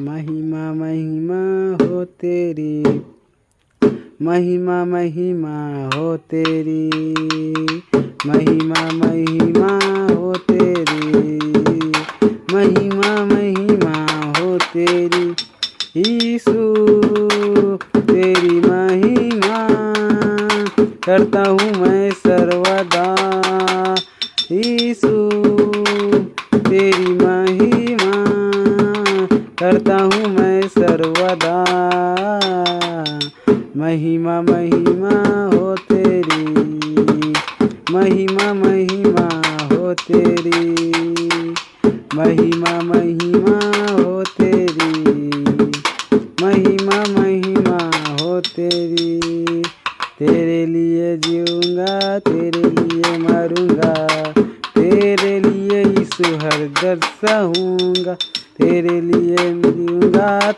महिमा महिमा हो तेरी, महिमा महिमा हो तेरी, महिमा महिमा हो तेरी, महिमा महिमा हो तेरी। यीशु तेरी महिमा करता हूँ मैं सर्वदा। यीशु तेरी महिमा करता हूँ मैं सर्वदा। महिमा महिमा हो तेरी, महिमा महिमा हो तेरी, महिमा महिमा हो तेरी, महिमा महिमा हो तेरी। तेरे लिए जीऊँगा, तेरे लिए मरूँगा, तेरे लिए यीशु हर दर्द सहूँगा, तेरे लिए जीऊँगा।